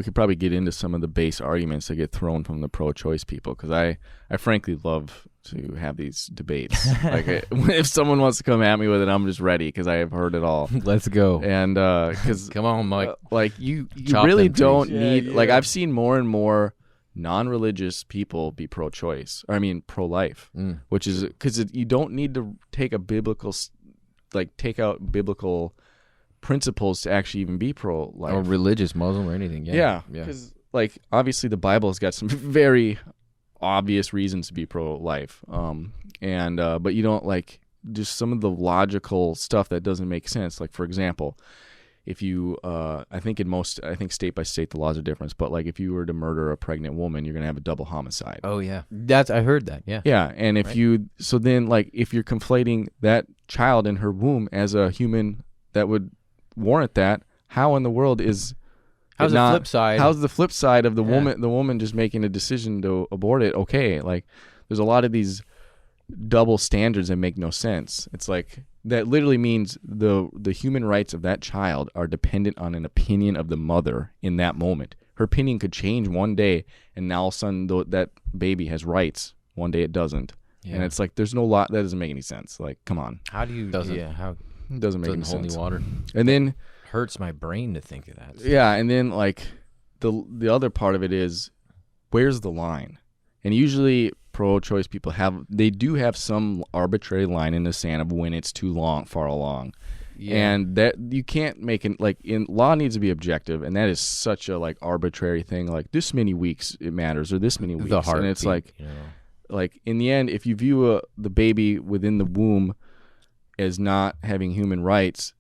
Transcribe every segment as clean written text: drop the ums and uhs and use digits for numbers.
we could probably get into some of the base arguments that get thrown from the pro-choice people, because I frankly love to have these debates. Like, if someone wants to come at me with it, I'm just ready, because I have heard it all. Let's go. And because come on, Mike. Like you Chop really them don't trees. need. Yeah. Like, I've seen more and more non-religious people be pro-choice. Or, I mean, pro-life, which is because you don't need to take a biblical, like, take out biblical principles to actually even be pro-life Or religious, Muslim, or anything. yeah, because like obviously the Bible has got some very obvious reasons to be pro-life, but you don't, like, just some of the logical stuff that doesn't make sense. Like, for example, if you I think state by state the laws are different, but like if you were to murder a pregnant woman, you're gonna have a double homicide. Oh yeah, I heard that. Yeah, and if so then, like, if you're conflating that child in her womb as a human that would warrant that, how in the world is How's the flip side? How's the flip side of the woman just making a decision to abort it? Okay, like, there's a lot of these double standards that make no sense. It's like that literally means the human rights of that child are dependent on an opinion of the mother in that moment. Her opinion could change one day, and now all of a sudden that baby has rights. One day it doesn't, and it's like there's no lot that doesn't make any sense. Like, come on, How do you? How it doesn't make any hold sense. any water? And then Hurts my brain to think of that. yeah, and then like the other part of it is, where's the line? And usually pro-choice people have some arbitrary line in the sand of when it's too far along. Yeah. And that you can't make it, like, in law needs to be objective, and that is such a, like, arbitrary thing. Like, this many weeks it matters, or this many weeks. The heartbeat, and it's like, like, in the end, if you view the baby within the womb as not having human rights,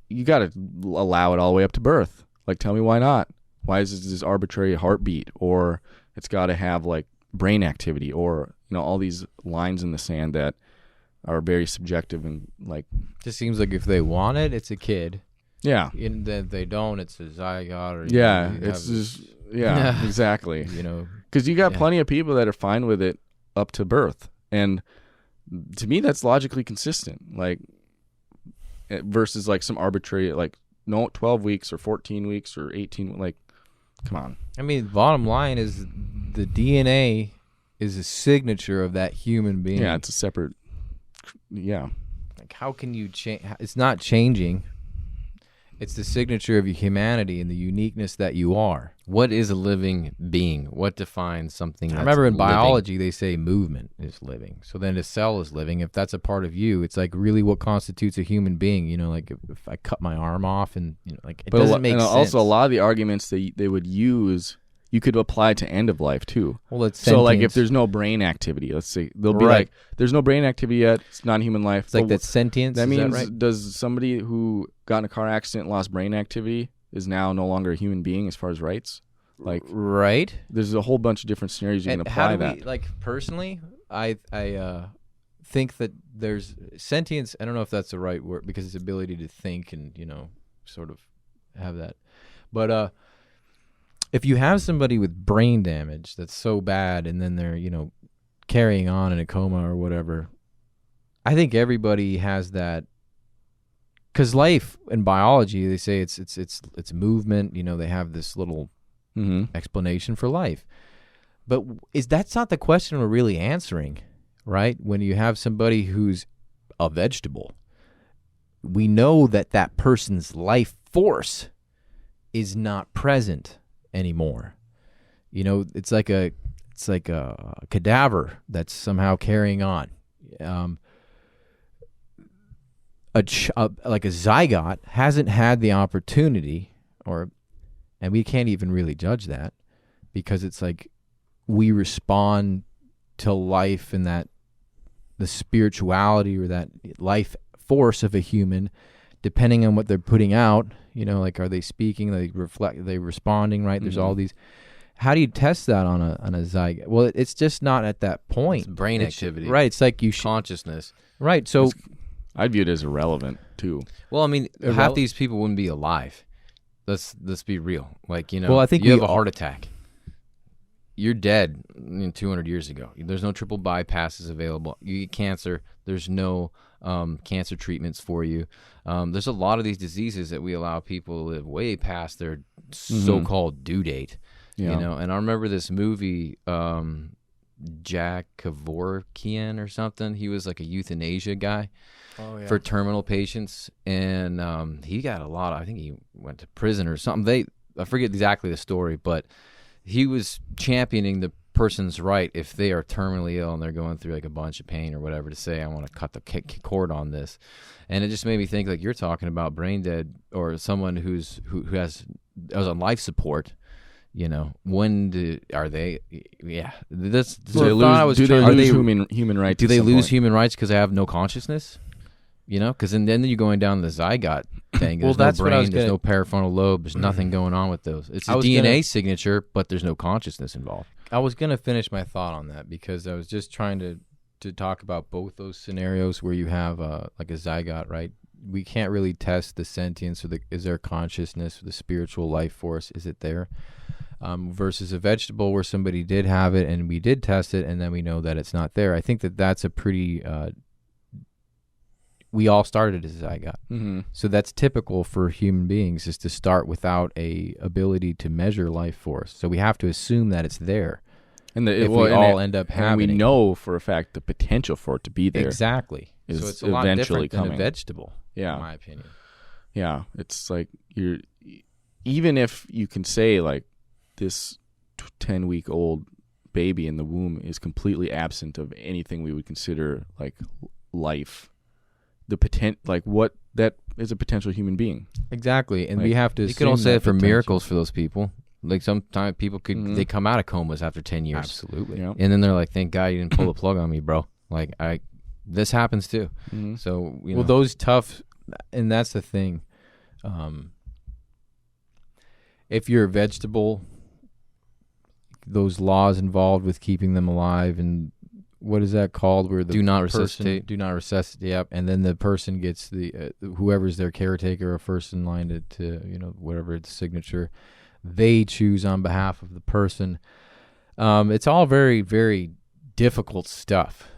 you got to allow it all the way up to birth. Like, tell me why not? Why is this arbitrary heartbeat? Or it's got to have, like, brain activity, or, you know, all these lines in the sand that are very subjective and, like, just seems like if they want it, it's a kid. Yeah. And then if they don't, it's a zygote. Or it's just exactly. You know, because you got plenty of people that are fine with it up to birth, and to me that's logically consistent. Like, versus like some arbitrary, like, no, 12 weeks or 14 weeks or 18. Like, come on. I mean, bottom line is the DNA is a signature of that human being. Yeah, it's a separate. Yeah. Like, how can you change? It's not changing. It's the signature of your humanity and the uniqueness that you are. What is a living being? What defines something that's I remember in living? biology, they say movement is living. So then a cell is living. If that's a part of you, it's like really what constitutes a human being. You know, like if I cut my arm off and, you know, like, it doesn't make sense. Also, a lot of the arguments that they would use, you could apply to end of life too. Well, it's so, like, sentience. if there's no brain activity, let's say they'll be like, "There's no brain activity yet. It's not human life." It's like that sentience. That means, right? does somebody who got in a car accident and lost brain activity is now no longer a human being as far as rights? Like, right? There's a whole bunch of different scenarios you can apply how do that. we, like, personally, I think that there's sentience. I don't know if that's the right word, because it's ability to think and, you know, sort of have that. But if you have somebody with brain damage that's so bad, and then they're, you know, carrying on in a coma or whatever, I think everybody has that. Because life and biology, they say it's movement. You know, they have this little explanation for life. But that's not the question we're really answering, right? When you have somebody who's a vegetable, we know that person's life force is not present anymore. You know, it's like a cadaver that's somehow carrying on. Like a zygote hasn't had the opportunity, and we can't even really judge that, because it's like we respond to life and that the spirituality or that life force of a human, depending on what they're putting out. You know, like, are they speaking? Are they responding? Right? There's all these. How do you test that on a zygote? Well, it's just not at that point. It's brain activity, right? It's like consciousness, right? So I'd view it as irrelevant too. Well, I mean, half these people wouldn't be alive. Let's be real. Like, you know, well, I think you have a heart attack. you're dead 200 years ago. There's no triple bypasses available. You get cancer. There's no cancer treatments for you. There's a lot of these diseases that we allow people to live way past their so-called due date. Yeah. You know, and I remember this movie, Jack Kevorkian or something. He was like a euthanasia guy for terminal patients, and he got a lot. I think he went to prison or something. I forget exactly the story, but he was championing the person's right if they are terminally ill and they're going through like a bunch of pain or whatever to say, I want to cut the cord on this. And it just made me think, like you're talking about brain dead or someone who was on life support. You know, are they? Yeah, that's do they lose human rights? Do they lose human rights because they have no consciousness? You know, because then you're going down the zygote thing. There's no brain, there's no parafrontal lobe, there's nothing going on with those. It's a DNA signature, but there's no consciousness involved. I was gonna finish my thought on that because I was just trying to talk about both those scenarios where you have like a zygote, right? We can't really test the sentience or is there consciousness or the spiritual life force? Is it there? Versus a vegetable where somebody did have it and we did test it and then we know that it's not there. I think that's a pretty we all started as a zygote. Mm-hmm. So that's typical for human beings is to start without a ability to measure life force. So we have to assume that it's there. And end up having we know for a fact the potential for it to be there. Exactly. So it's a lot different coming. than a vegetable, in my opinion. Yeah. It's like even if you can say like this 10-week-old baby in the womb is completely absent of anything we would consider like life. What that is a potential human being. Exactly, and like, we have to. You could also say it for miracles for those people. Like sometimes people they come out of comas after 10 years. Absolutely, yeah. And then they're like, "Thank God you didn't pull the plug on me, bro." Like this happens too. Mm-hmm. So those tough, and that's the thing. If you're a vegetable, those laws involved with keeping them alive and what is that called? Where the do not resuscitate. Do not resuscitate. Yep. And then the person gets the whoever's their caretaker or first in line to whatever its signature, they choose on behalf of the person. It's all very, very difficult stuff,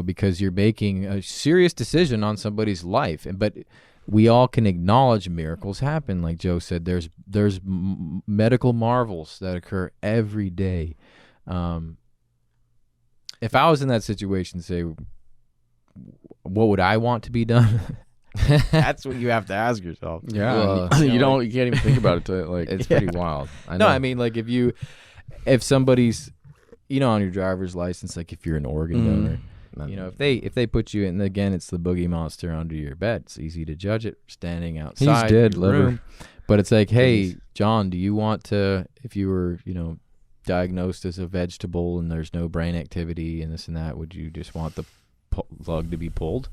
because you're making a serious decision on somebody's life. But we all can acknowledge miracles happen. Like Joe said, there's medical marvels that occur every day. If I was in that situation, say, what would I want to be done? That's what you have to ask yourself. Yeah, you can't even think about it. It's pretty wild. I know. No, I mean, like if somebody's, on your driver's license, like if you're an organ donor, if they put you in, again, it's the boogie monster under your bed. It's easy to judge it standing outside. He's dead, your room. But it's like, hey, John, do you want to, if you were, diagnosed as a vegetable and there's no brain activity and this and that, would you just want the plug to be pulled?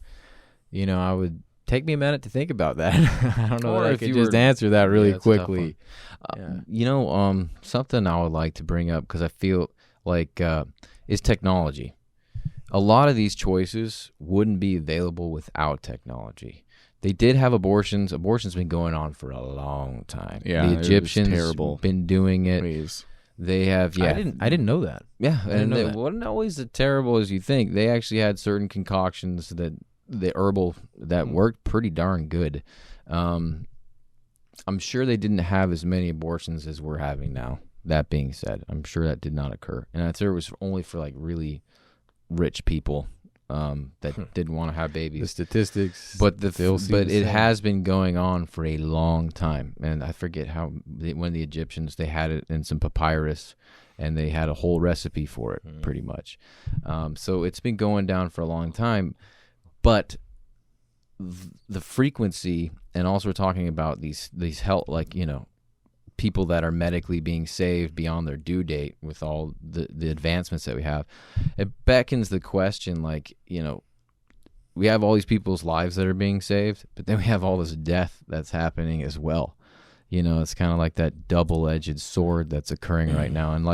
I would take me a minute to think about that. I don't know if I could just answer that really quickly. Something I would like to bring up because I feel like is technology. A lot of these choices wouldn't be available without technology. They did have abortions. Abortion's been going on for a long time. Yeah, the Egyptians been doing it. Please. They have, I didn't know that. Yeah, and it wasn't always as terrible as you think. They actually had certain concoctions that the herbal that worked pretty darn good. I'm sure they didn't have as many abortions as we're having now. That being said, I'm sure that did not occur, and I'd say it was only for like really rich people that didn't want to have babies. The statistics, but it has been going on for a long time, and I forget when the Egyptians, they had it in some papyrus, and they had a whole recipe for it, pretty much. So it's been going down for a long time, but the frequency, and also we're talking about these health, people that are medically being saved beyond their due date with all the advancements that we have, it beckons the question, we have all these people's lives that are being saved, but then we have all this death that's happening as well. It's kind of like that double-edged sword that's occurring right now. And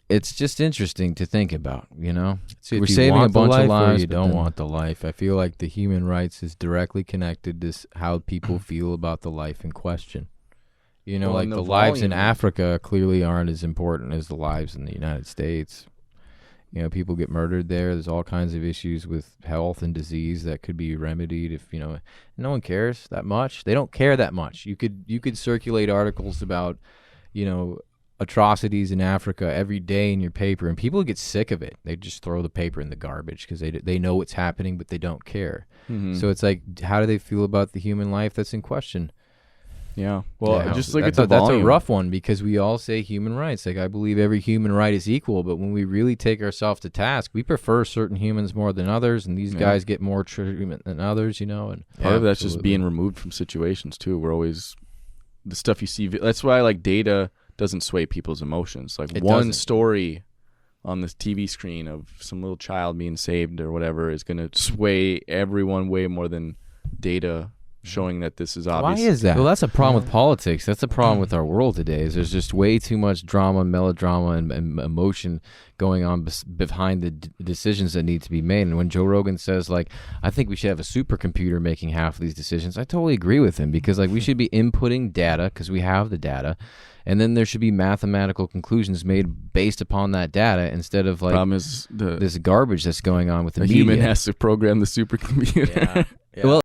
it's just interesting to think about, So we're saving a bunch of lives. You don't want the life. I feel like the human rights is directly connected to how people feel about the life in question. You know, Well, like and the the lives in volume. Africa clearly aren't as important as the lives in the United States. You know, people get murdered there. There's all kinds of issues with health and disease that could be remedied if, you know, no one cares that much. They don't care that much. You could circulate articles about, you know, atrocities in Africa every day in your paper, and people get sick of it. They just throw the paper in the garbage because they know what's happening, but they don't care. So it's like, how do they feel about the human life that's in question? Yeah. Well, Yeah, just look that's at the volume. That's a rough one because we all say human rights. Like, I believe every human right is equal, but when we really take ourselves to task, we prefer certain humans more than others, and these guys get more treatment than others, you know. And Part of that's just being removed from situations too. We're always the stuff you see. That's why like data doesn't sway people's emotions. Like one story on this TV screen of some little child being saved or whatever is going to sway everyone way more than data showing that this is obvious. Why is that? Well, that's a problem with politics. That's a problem with our world today. Is there's just way too much drama, melodrama, and emotion going on behind the decisions that need to be made. And when Joe Rogan says, like, I think we should have a supercomputer making half of these decisions, I totally agree with him because, like, we should be inputting data because we have the data, and then there should be mathematical conclusions made based upon that data instead of like problem is this garbage that's going on with the a media. human has to program the supercomputer. Well,